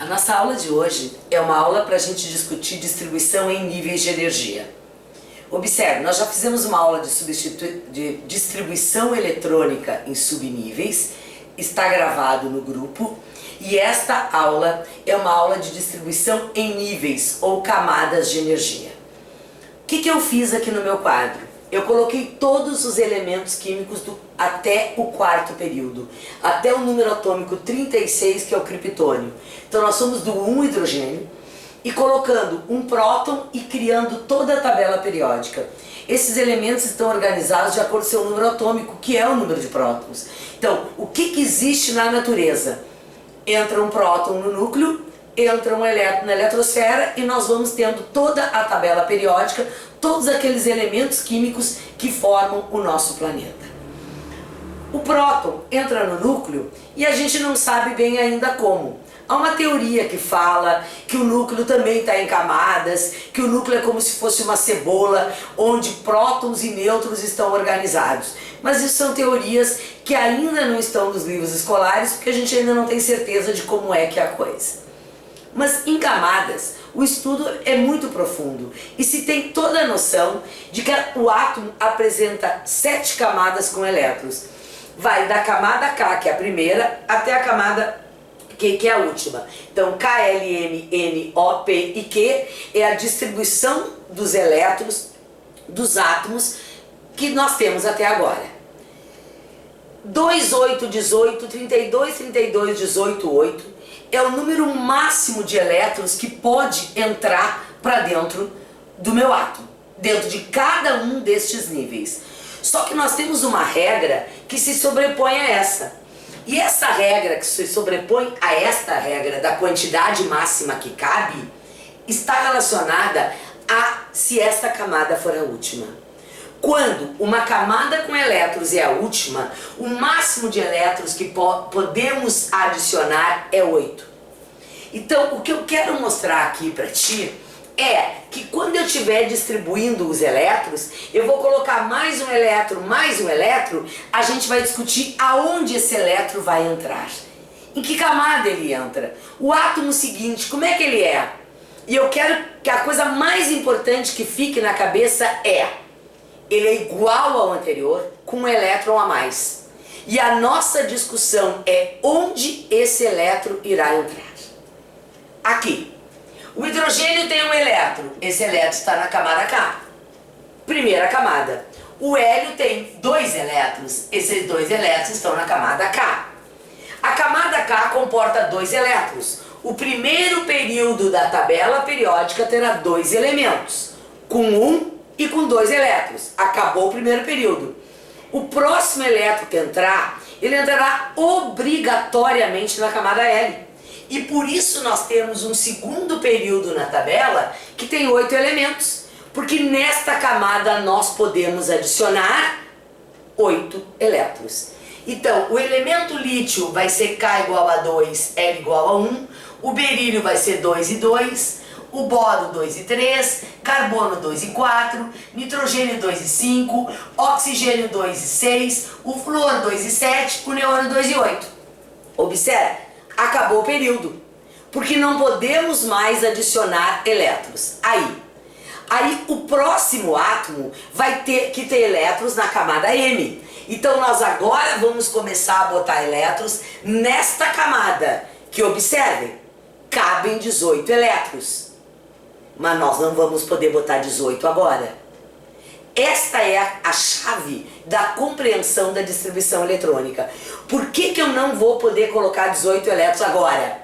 A nossa aula de hoje é uma aula para a gente discutir distribuição em níveis de energia. Observe, nós já fizemos uma aula de distribuição eletrônica em subníveis, está gravado no grupo, e esta aula é uma aula de distribuição em níveis ou camadas de energia. O que eu fiz aqui no meu quadro? Eu coloquei todos os elementos químicos até o quarto período, até o número atômico 36, que é o criptônio. Então nós somos do 1 hidrogênio e colocando um próton e criando toda a tabela periódica. Esses elementos estão organizados de acordo com o seu número atômico, que é o número de prótons. Então, o que existe na natureza? Entra um próton no núcleo, entra um elétron na eletrosfera e nós vamos tendo toda a tabela periódica, todos aqueles elementos químicos que formam o nosso planeta. O próton entra no núcleo e a gente não sabe bem ainda como. Há uma teoria que fala que o núcleo também está em camadas, que o núcleo é como se fosse uma cebola, onde prótons e nêutrons estão organizados. Mas isso são teorias que ainda não estão nos livros escolares, porque a gente ainda não tem certeza de como é que é a coisa. Mas em camadas, o estudo é muito profundo e se tem toda a noção de que o átomo apresenta 7 camadas com elétrons. Vai da camada K, que é a primeira, até a camada Q, que é a última. Então, K, L, M, N, O, P e Q é a distribuição dos elétrons, dos átomos, que nós temos até agora. 2, 8, 18, 32, 32, 18, 8 é o número máximo de elétrons que pode entrar para dentro do meu átomo, dentro de cada um destes níveis. Só que nós temos uma regra que se sobrepõe a essa. E essa regra que se sobrepõe a esta regra da quantidade máxima que cabe está relacionada a se esta camada for a última. Quando uma camada com elétrons é a última, o máximo de elétrons que podemos adicionar é 8. Então, o que eu quero mostrar aqui para ti é que quando eu estiver distribuindo os elétrons, eu vou colocar mais um elétron, a gente vai discutir aonde esse elétron vai entrar. Em que camada ele entra? O átomo seguinte, como é que ele é? E eu quero que a coisa mais importante que fique na cabeça ele é igual ao anterior, com um elétron a mais. E a nossa discussão é onde esse elétron irá entrar. Aqui. O hidrogênio tem um elétron, esse elétron está na camada K, primeira camada. O hélio tem 2 elétrons, esses 2 elétrons estão na camada K. A camada K comporta 2 elétrons. O primeiro período da tabela periódica terá 2 elementos, com 1 e com 2 elétrons. Acabou o primeiro período. O próximo elétron que entrar, ele entrará obrigatoriamente na camada L. E por isso nós temos um segundo período na tabela que tem 8 elementos, porque nesta camada nós podemos adicionar 8 elétrons. Então, o elemento lítio vai ser K igual a 2, L igual a 1, o berílio vai ser 2 e 2, o boro 2 e 3, carbono 2 e 4, nitrogênio 2 e 5, oxigênio 2 e 6, o flúor 2 e 7, o neônio 2 e 8. Observe. Acabou o período, porque não podemos mais adicionar elétrons. Aí o próximo átomo vai ter que ter elétrons na camada M. Então nós agora vamos começar a botar elétrons nesta camada, que observem, cabem 18 elétrons. Mas nós não vamos poder botar 18 agora. Esta é a chave da compreensão da distribuição eletrônica. Por que eu não vou poder colocar 18 elétrons agora?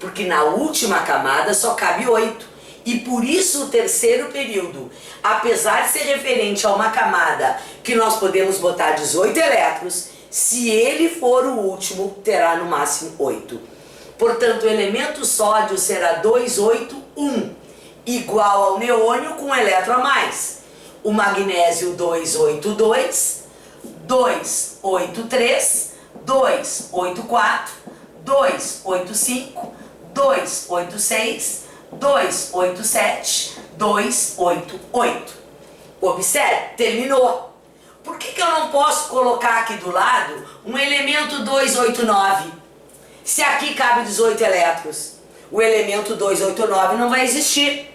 Porque na última camada só cabe 8. E por isso o terceiro período, apesar de ser referente a uma camada que nós podemos botar 18 elétrons, se ele for o último, terá no máximo 8. Portanto, o elemento sódio será 281, igual ao neônio com um elétron a mais. O magnésio 282, 283, 284, 285, 286, 287, 288. Observe, terminou. Por que eu não posso colocar aqui do lado um elemento 289? Se aqui cabe 18 elétrons. o elemento 289 não vai existir.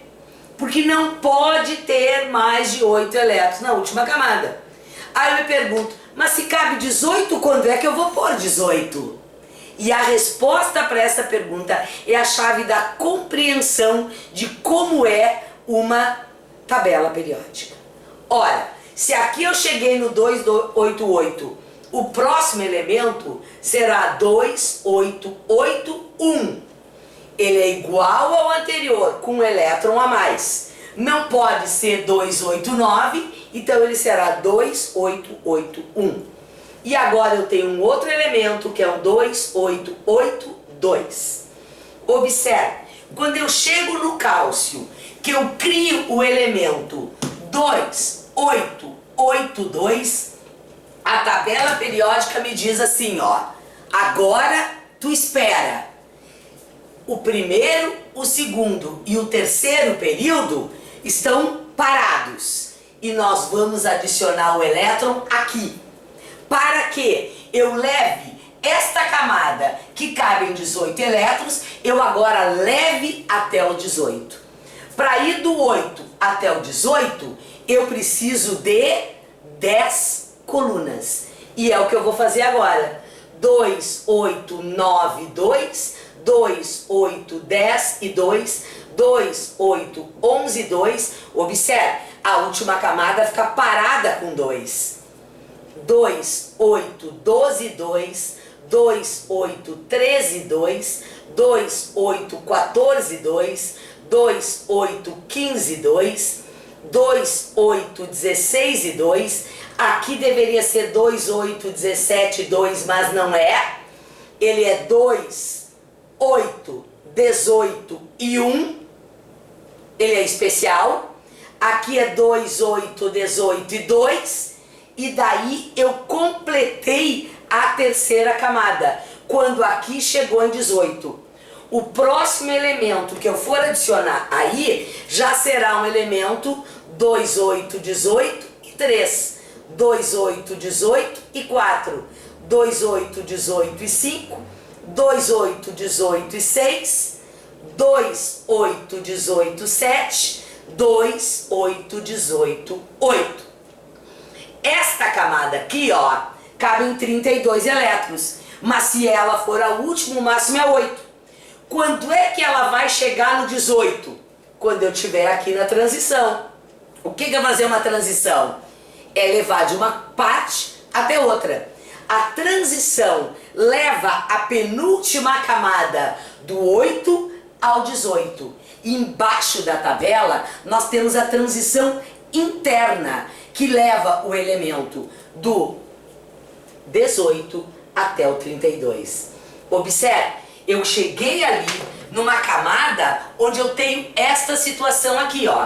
Porque não pode ter mais de 8 elétrons na última camada. Aí eu me pergunto, mas se cabe 18, quando é que eu vou pôr 18? E a resposta para essa pergunta é a chave da compreensão de como é uma tabela periódica. Ora, se aqui eu cheguei no 288, o próximo elemento será 2881. Ele é igual ao anterior, com um elétron a mais. Não pode ser 289, então ele será 2881. E agora eu tenho um outro elemento, que é o 2882. Observe, quando eu chego no cálcio, que eu crio o elemento 2882, a tabela periódica me diz assim, ó, agora tu espera. O primeiro, o segundo e o terceiro período estão parados. E nós vamos adicionar o elétron aqui. Para que eu leve esta camada, que cabe em 18 elétrons, eu agora leve até o 18. Para ir do 8 até o 18, eu preciso de 10 colunas. E é o que eu vou fazer agora. 2, 8, 9, 2... 2, 8, 10 e 2, 2, 8, 11, 2. Observe, a última camada fica parada com 2. 2, 8, 12, 2, 2, 8, 13, 2, 2, 8, 14, 2, 2, 8, 15, 2, 2, 8, 16 e 2. Aqui deveria ser 2, 8, 17, 2, mas não é. Ele é 2, 8, 18 e 1, ele é especial. Aqui é 2, 8, 18 e 2, e daí eu completei a terceira camada, quando aqui chegou em 18. O próximo elemento que eu for adicionar aí, já será um elemento 2, 8, 18 e 3, 2, 8, 18 e 4, 2, 8, 18 e 5, 2, 8, 18 e 6, 2, 8, 18, 7, 2, 8, 18, 8. Esta camada aqui, ó, cabe em 32 elétrons, mas se ela for a última, o máximo é 8. Quando é que ela vai chegar no 18? Quando eu estiver aqui na transição. O que é fazer uma transição? É levar de uma parte até outra. A transição leva a penúltima camada do 8 ao 18. E embaixo da tabela nós temos a transição interna, que leva o elemento do 18 até o 32. Observe, eu cheguei ali numa camada onde eu tenho esta situação aqui, ó.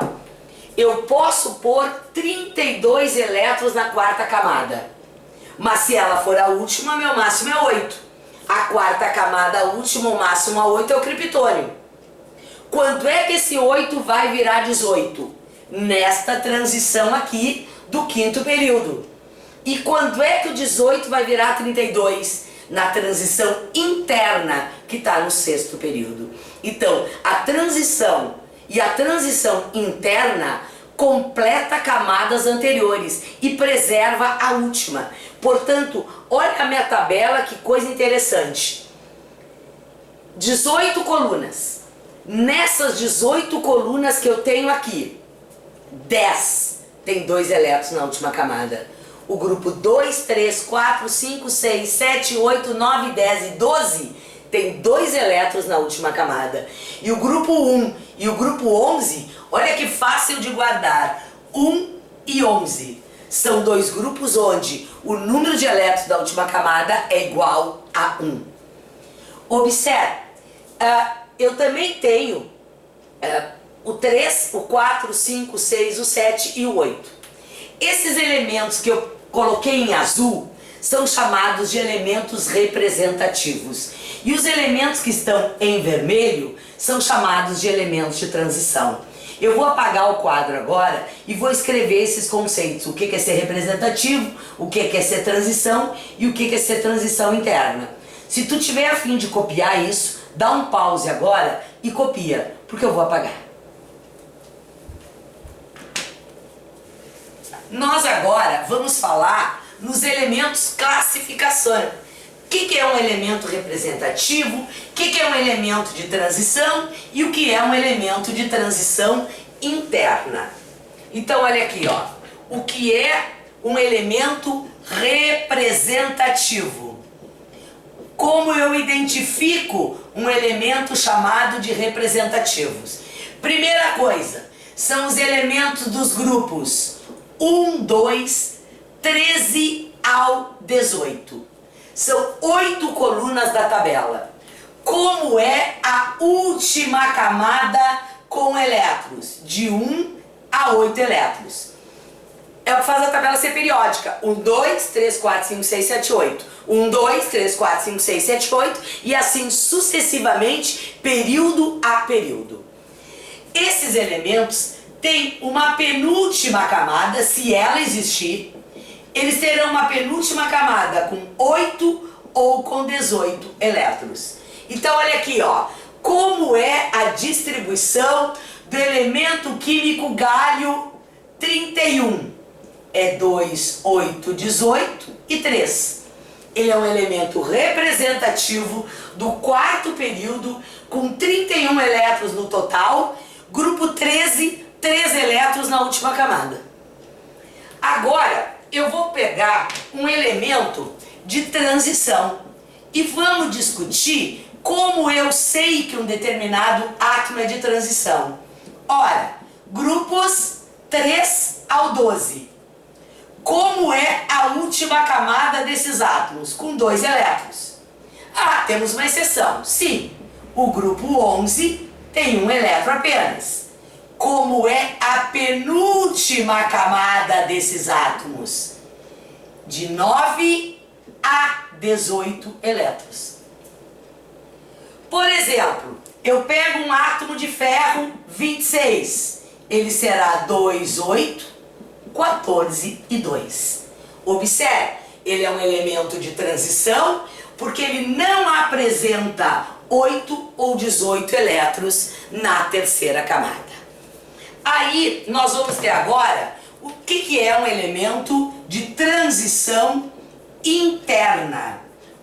Eu posso pôr 32 elétrons na quarta camada. Mas se ela for a última, meu máximo é 8. A quarta camada, a última, o máximo a 8 é o criptônio. Quando é que esse 8 vai virar 18? Nesta transição aqui do quinto período. E quando é que o 18 vai virar 32? Na transição interna, que está no sexto período. Então, a transição e a transição interna completa camadas anteriores e preserva a última. Portanto, olha a minha tabela, que coisa interessante. 18 colunas. Nessas 18 colunas que eu tenho aqui, 10 tem 2 elétrons na última camada. O grupo 2, 3, 4, 5, 6, 7, 8, 9, 10 e 12 tem 2 elétrons na última camada. E o grupo 1 e o grupo 11, olha que fácil de guardar. 1 e 11 são 2 grupos onde o número de elétrons da última camada é igual a 1. Observe, eu também tenho o 3, o 4, o 5, o 6, o 7 e o 8. Esses elementos que eu coloquei em azul são chamados de elementos representativos. E os elementos que estão em vermelho são chamados de elementos de transição. Eu vou apagar o quadro agora e vou escrever esses conceitos. O que é ser representativo, o que é ser transição e o que é ser transição interna. Se tu tiver a fim de copiar isso, Dá um pause agora e copia, porque eu vou apagar. Nós agora vamos falar nos elementos classificação. O que é um elemento representativo, o que é um elemento de transição e o que é um elemento de transição interna. Então olha aqui, ó, o que é um elemento representativo. Como eu identifico um elemento chamado de representativos? Primeira coisa, são os elementos dos grupos 1, 2, 13 ao 18. São 8 colunas da tabela. Como é a última camada com elétrons? De 1 a 8 elétrons. É o que faz a tabela ser periódica. 1, 2, 3, 4, 5, 6, 7, 8. 1, 2, 3, 4, 5, 6, 7, 8. E assim sucessivamente, período a período. Esses elementos têm uma penúltima camada, se ela existir. Eles terão uma penúltima camada com 8 ou com 18 elétrons. Então olha aqui, ó, como é a distribuição do elemento químico galho 31. É 2, 8, 18 e 3. Ele é um elemento representativo do quarto período, com 31 elétrons no total, grupo 13, 3 elétrons na última camada. Agora, eu vou pegar um elemento de transição e vamos discutir como eu sei que um determinado átomo é de transição. Ora, grupos 3 ao 12. Como é a última camada desses átomos? Com 2 elétrons. Ah, temos uma exceção. Sim, o grupo 11 tem 1 elétron apenas. Como é a penúltima camada desses átomos? De 9 a 18 elétrons. Por exemplo, eu pego um átomo de ferro 26. Ele será 2, 8, 14 e 2. Observe, ele é um elemento de transição porque ele não apresenta 8 ou 18 elétrons na terceira camada. Aí nós vamos ter agora o que é um elemento de transição interna.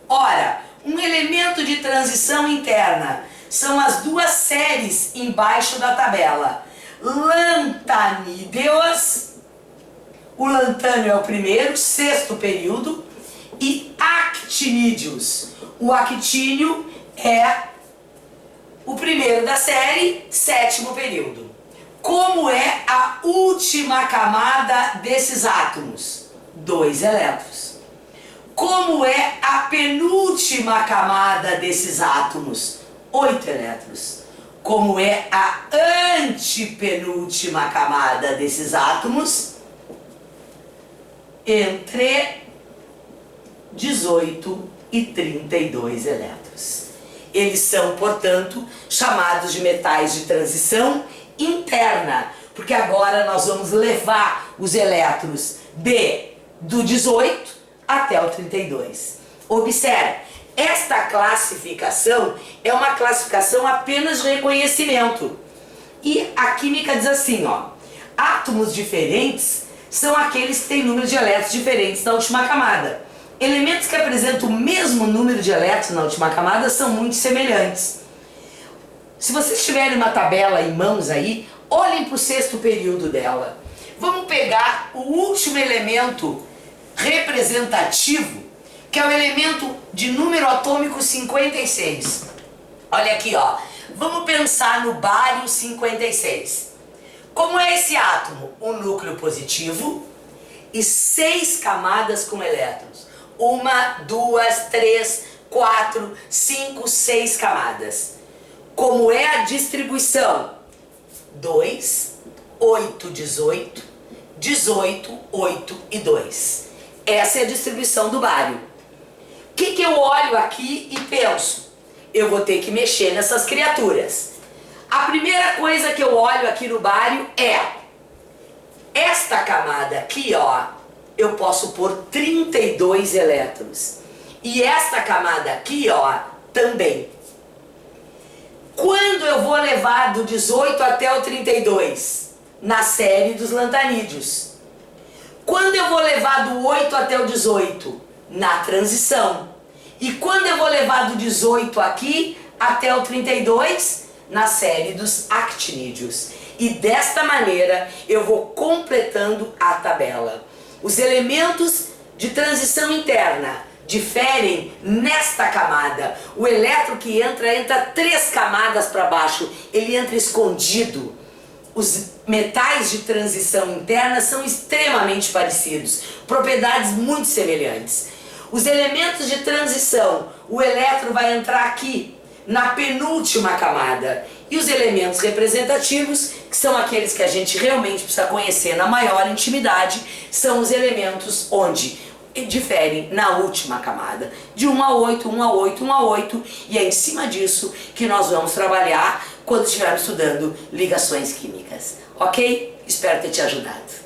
Ora, um elemento de transição interna são as duas séries embaixo da tabela. Lantanídeos, o lantânio é o primeiro, sexto período, e actinídeos. O actínio é o primeiro da série, sétimo período. Como é a última camada desses átomos? 2 elétrons. Como é a penúltima camada desses átomos? 8 elétrons. Como é a antepenúltima camada desses átomos? Entre 18 e 32 elétrons. Eles são, portanto, chamados de metais de transição interna, porque agora nós vamos levar os elétrons do 18 até o 32. Observe, esta classificação é uma classificação apenas de reconhecimento. E a química diz assim, ó, átomos diferentes são aqueles que têm número de elétrons diferentes na última camada. Elementos que apresentam o mesmo número de elétrons na última camada são muito semelhantes. Se vocês tiverem uma tabela em mãos aí, olhem para o sexto período dela. Vamos pegar o último elemento representativo, que é o elemento de número atômico 56. Olha aqui, ó. Vamos pensar no bário 56. Como é esse átomo? Um núcleo positivo e 6 camadas com elétrons. 1, 2, 3, 4, 5, 6 camadas. Como é a distribuição? 2, 8, 18, 18, 8 e 2. Essa é a distribuição do bário. O que eu olho aqui e penso? Eu vou ter que mexer nessas criaturas. A primeira coisa que eu olho aqui no bário é esta camada aqui, ó, eu posso pôr 32 elétrons. E esta camada aqui, ó, também. Quando eu vou levar do 18 até o 32? Na série dos lantanídeos. Quando eu vou levar do 8 até o 18? Na transição. E quando eu vou levar do 18 aqui até o 32? Na série dos actinídeos. E desta maneira eu vou completando a tabela. Os elementos de transição interna diferem nesta camada. O elétron que entra 3 camadas para baixo, ele entra escondido. Os metais de transição interna são extremamente parecidos, propriedades muito semelhantes. Os elementos de transição, o elétron vai entrar aqui, na penúltima camada. E os elementos representativos, que são aqueles que a gente realmente precisa conhecer na maior intimidade, são os elementos onde diferem na última camada, de 1 a 8, 1 a 8, 1 a 8, e é em cima disso que nós vamos trabalhar quando estivermos estudando ligações químicas. Ok? Espero ter te ajudado.